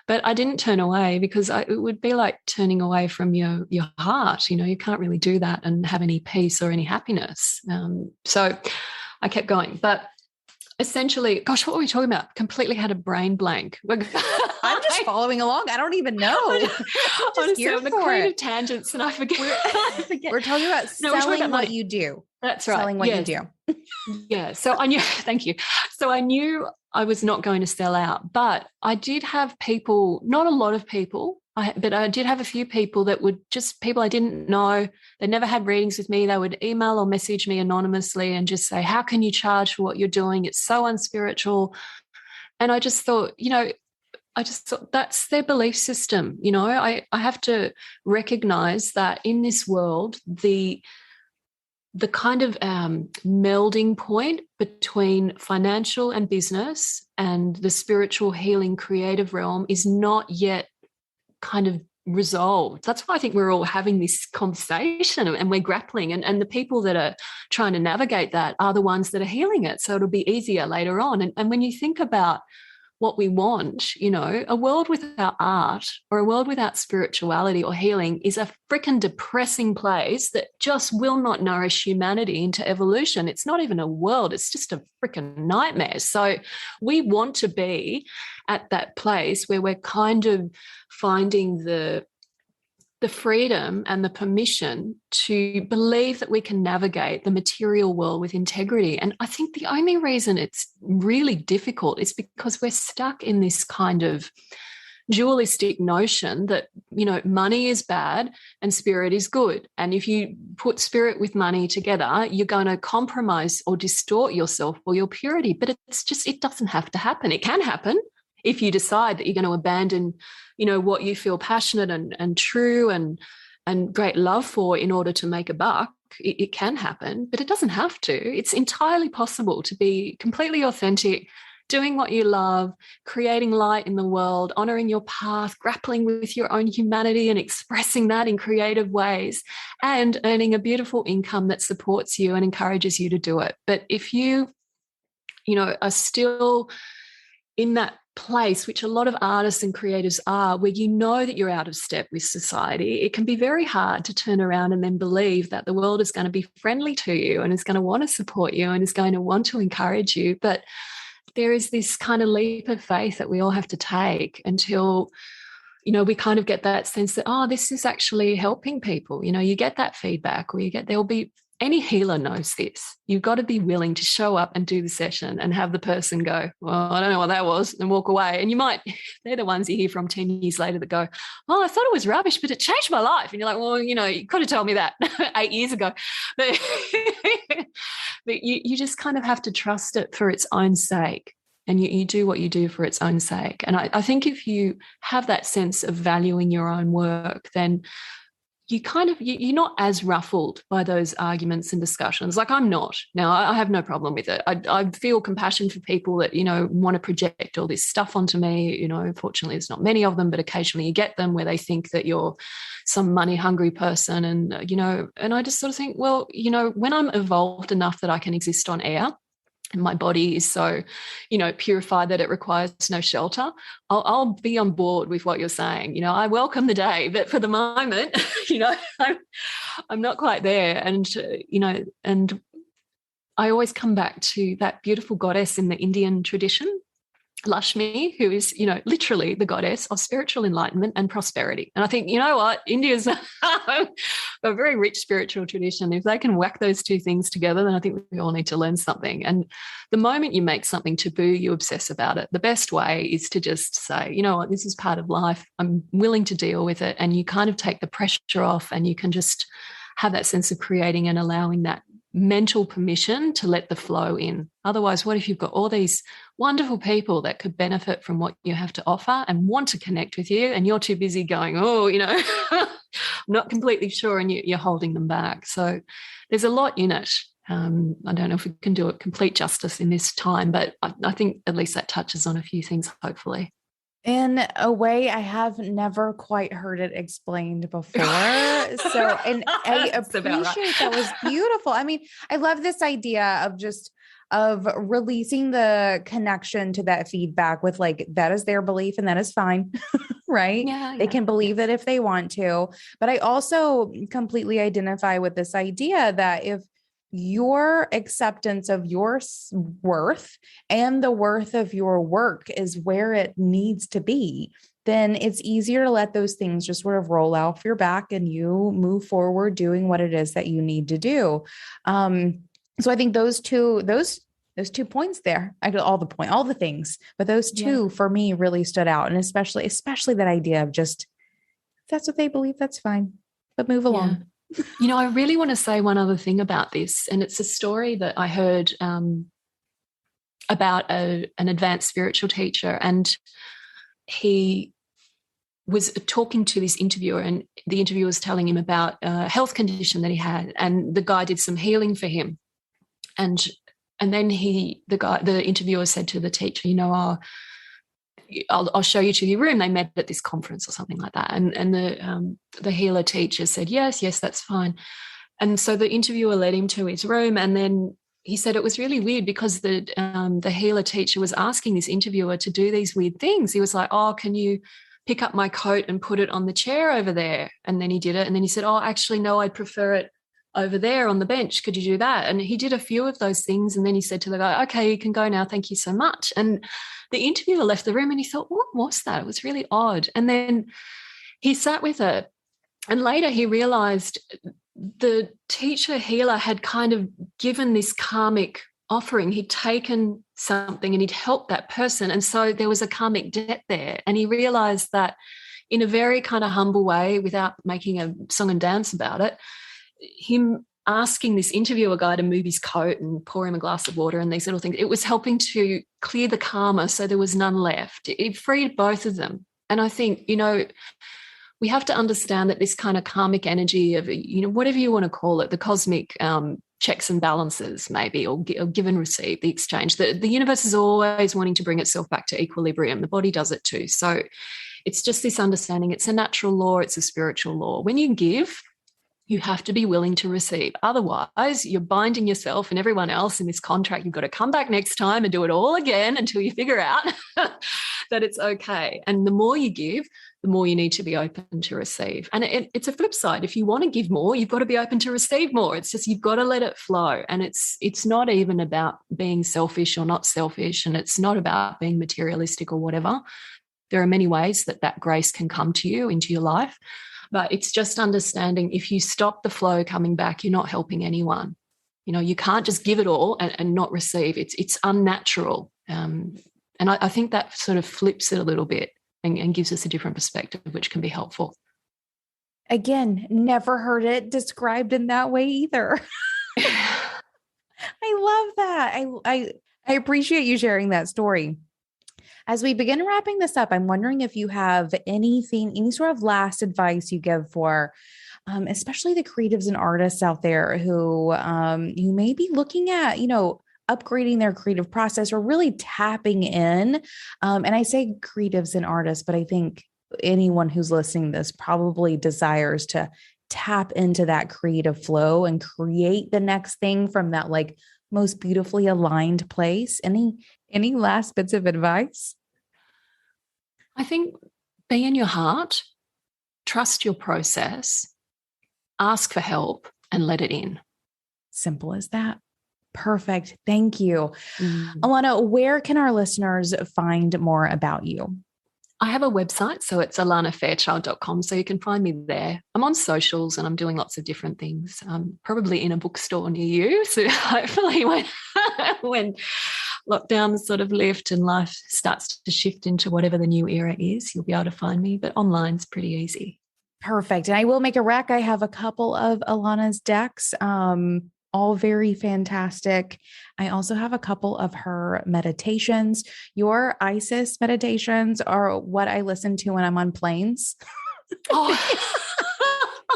But I didn't turn away because it would be like turning away from your heart. You can't really do that and have any peace or any happiness. So I kept going. But essentially, gosh, what were we talking about? Completely had a brain blank. I'm just following along. I don't even know. Honestly, I'm the queen of tangents and I forget. We're talking about selling what you do. That's right. Selling what you do. Yeah. So I knew, thank you. So I knew I was not going to sell out, but I did have people, not a lot of people, but I did have a few people that would just, people I didn't know. They never had readings with me. They would email or message me anonymously and just say, how can you charge for what you're doing? It's so unspiritual. And I just thought, that's their belief system. I have to recognize that in this world, the kind of melding point between financial and business and the spiritual healing creative realm is not yet kind of resolved. That's why I think we're all having this conversation and we're grappling. And the people that are trying to navigate that are the ones that are healing it. So it'll be easier later on. And when you think about what we want, a world without art or a world without spirituality or healing is a freaking depressing place that just will not nourish humanity into evolution. It's not even a world, it's just a freaking nightmare. So we want to be at that place where we're kind of finding the freedom and the permission to believe that we can navigate the material world with integrity. And I think the only reason it's really difficult is because we're stuck in this kind of dualistic notion that, money is bad and spirit is good. And if you put spirit with money together, you're going to compromise or distort yourself for your purity. But it doesn't have to happen. It can happen if you decide that you're going to abandon what you feel passionate and true and great love for in order to make a buck. It can happen, but it doesn't have to. It's entirely possible to be completely authentic, doing what you love, creating light in the world, honoring your path, grappling with your own humanity and expressing that in creative ways, and earning a beautiful income that supports you and encourages you to do it. But if you are still in that place, which a lot of artists and creatives are, where that you're out of step with society, it can be very hard to turn around and then believe that the world is going to be friendly to you and is going to want to support you and is going to want to encourage you. But there is this kind of leap of faith that we all have to take until we kind of get that sense that, this is actually helping people. You get that feedback, or there'll be, any healer knows this. You've got to be willing to show up and do the session and have the person go, well, I don't know what that was, and walk away. And they're the ones you hear from 10 years later that go, I thought it was rubbish, but it changed my life. And you're like, well, you could have told me that 8 years ago. But, but you just kind of have to trust it for its own sake. And you do what you do for its own sake. And I think if you have that sense of valuing your own work, then you're not as ruffled by those arguments and discussions. Like I'm not. Now, I have no problem with it. I feel compassion for people that, want to project all this stuff onto me. Fortunately, there's not many of them, but occasionally you get them where they think that you're some money hungry person. And, and I just sort of think, well, when I'm evolved enough that I can exist on air, and my body is so, purified that it requires no shelter, I'll be on board with what you're saying. I welcome the day, but for the moment, I'm not quite there. And, and I always come back to that beautiful goddess in the Indian tradition, Lakshmi, who is, literally the goddess of spiritual enlightenment and prosperity. And I think, India's a very rich spiritual tradition. If they can whack those two things together, then I think we all need to learn something. And the moment you make something taboo, you obsess about it. The best way is to just say, this is part of life. I'm willing to deal with it. And you kind of take the pressure off and you can just have that sense of creating and allowing that mental permission to let the flow in. Otherwise, what if you've got all these wonderful people that could benefit from what you have to offer and want to connect with you, and you're too busy going, I'm not completely sure, and you're holding them back. So there's a lot in it. I don't know if we can do it complete justice in this time, but I think at least that touches on a few things, hopefully. In a way, I have never quite heard it explained before. And I appreciate that was beautiful. I mean, I love this idea of releasing the connection to that feedback with that is their belief and that is fine. Right. Yeah, they can believe that if they want to, but I also completely identify with this idea that if your acceptance of your worth and the worth of your work is where it needs to be, then it's easier to let those things just sort of roll off your back and you move forward doing what it is that you need to do. So I think those two points there, I got all the things, but those two for me really stood out. And especially that idea of just, if that's what they believe, that's fine, but move along. You know, I really want to say one other thing about this, and it's a story that I heard about an advanced spiritual teacher, and he was talking to this interviewer, and the interviewer was telling him about a health condition that he had, and the guy did some healing for him, and then the interviewer said to the teacher, you know, I'll show you to your room. They met at this conference or something like that. And the healer teacher said, yes, that's fine. And so the interviewer led him to his room. And then he said it was really weird because the healer teacher was asking this interviewer to do these weird things. He was like, oh, can you pick up my coat and put it on the chair over there? And then he did it. And then he said, oh, actually, no, I'd prefer it over there on the bench. Could you do that? And he did a few of those things. And then he said to the guy, okay, you can go now. Thank you so much. And the interviewer left the room and he thought, what was that? It was really odd. And then he sat with it. And later he realized the teacher healer had kind of given this karmic offering. He'd taken something and he'd helped that person. And so there was a karmic debt there. And he realized that in a very kind of humble way, without making a song and dance about it, him asking this interviewer guy to move his coat and pour him a glass of water and these little things, it was helping to clear the karma so there was none left. It freed both of them. And I think, you know, we have to understand that this kind of karmic energy of, you know, whatever you want to call it, the cosmic checks and balances maybe, or give and receive, the exchange, the universe is always wanting to bring itself back to equilibrium. The body does it too. So it's just this understanding. It's a natural law. It's a spiritual law. When you give, you have to be willing to receive. Otherwise, you're binding yourself and everyone else in this contract. You've got to come back next time and do it all again until you figure out that it's okay. And the more you give, the more you need to be open to receive. And it's a flip side. If you want to give more, you've got to be open to receive more. It's just you've got to let it flow. And it's not even about being selfish or not selfish, and it's not about being materialistic or whatever. There are many ways that grace can come to you into your life. But it's just understanding if you stop the flow coming back, you're not helping anyone. You know, you can't just give it all and not receive. It's unnatural. And I think that sort of flips it a little bit and gives us a different perspective, which can be helpful. Again, never heard it described in that way either. I love that. I appreciate you sharing that story. As we begin wrapping this up, I'm wondering if you have any sort of last advice you give for, especially the creatives and artists out there who you may be looking at, you know, upgrading their creative process or really tapping in. And I say creatives and artists, but I think anyone who's listening to this probably desires to tap into that creative flow and create the next thing from that like most beautifully aligned place. Any last bits of advice? I think be in your heart, trust your process, ask for help, and let it in. Simple as that. Perfect. Thank you. Alana, where can our listeners find more about you? I have a website, so it's alanafairchild.com, so you can find me there. I'm on socials and I'm doing lots of different things, probably in a bookstore near you. So hopefully when lockdowns sort of lift and life starts to shift into whatever the new era is, you'll be able to find me, but online's pretty easy. Perfect. And I will make a rec. I have a couple of Alana's decks, all very fantastic. I also have a couple of her meditations. Your Isis meditations are what I listen to when I'm on planes. Oh,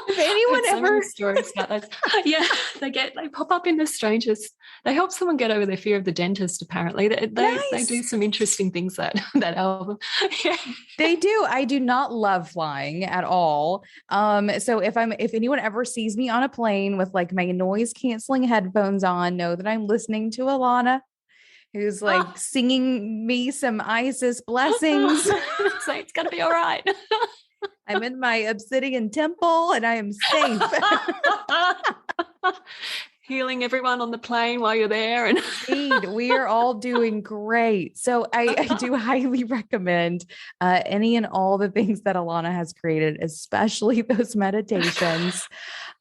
if anyone ever stories about those, yeah, they pop up in the strangest. They help someone get over their fear of the dentist. Apparently, they do some interesting things. That album, yeah. They do. I do not love flying at all. So if anyone ever sees me on a plane with like my noise canceling headphones on, know that I'm listening to Alana, who's like singing me some Isis blessings. It's gonna be all right. I'm in my obsidian temple and I am safe. healing everyone on the plane while you're there. And Indeed, we are all doing great. So I do highly recommend any and all the things that Alana has created, especially those meditations.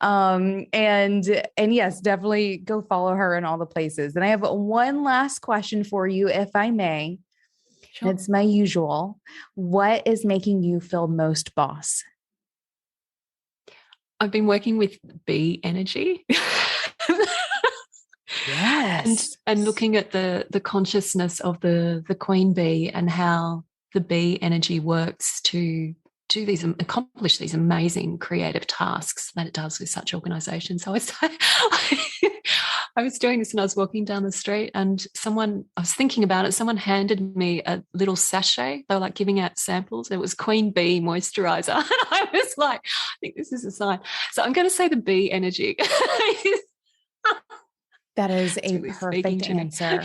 And yes, definitely go follow her in all the places. And I have one last question for you, if I may. Sure. It's my usual. What is making you feel most boss? I've been working with bee energy. Yes. And looking at the consciousness of the queen bee and how the bee energy works to accomplish these amazing creative tasks that it does with such organizations. So I was doing this and I was walking down the street and I was thinking about it, someone handed me a little sachet. They were like giving out samples. It was Queen Bee moisturizer. And I was like, I think this is a sign. So I'm going to say the bee energy. That is a really perfect answer.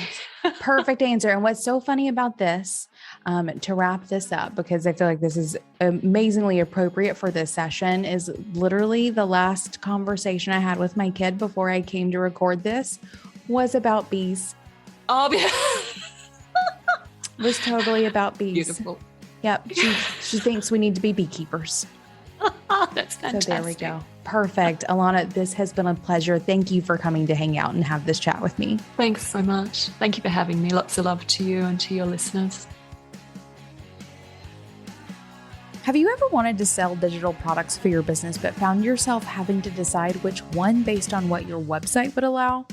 Perfect answer. And what's so funny about this, to wrap this up, because I feel like this is amazingly appropriate for this session, is literally the last conversation I had with my kid before I came to record this was about bees. Oh, It was totally about bees. Beautiful. Yep. She thinks we need to be beekeepers. That's fantastic. So there we go. Perfect. Alana, this has been a pleasure. Thank you for coming to hang out and have this chat with me. Thanks so much. Thank you for having me. Lots of love to you and to your listeners. Have you ever wanted to sell digital products for your business, but found yourself having to decide which one based on what your website would allow?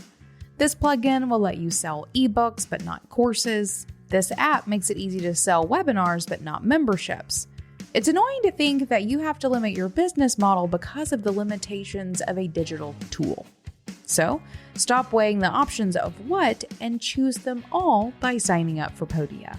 This plugin will let you sell ebooks, but not courses. This app makes it easy to sell webinars, but not memberships. It's annoying to think that you have to limit your business model because of the limitations of a digital tool. So, stop weighing the options of what and choose them all by signing up for Podia.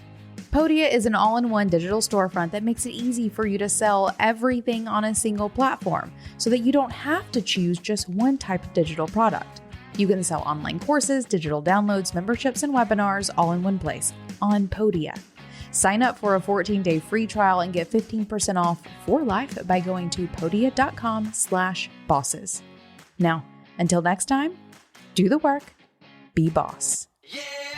Podia is an all-in-one digital storefront that makes it easy for you to sell everything on a single platform so that you don't have to choose just one type of digital product. You can sell online courses, digital downloads, memberships, and webinars all in one place on Podia. Sign up for a 14-day free trial and get 15% off for life by going to podia.com/bosses. Now, until next time, do the work, be boss. Yeah.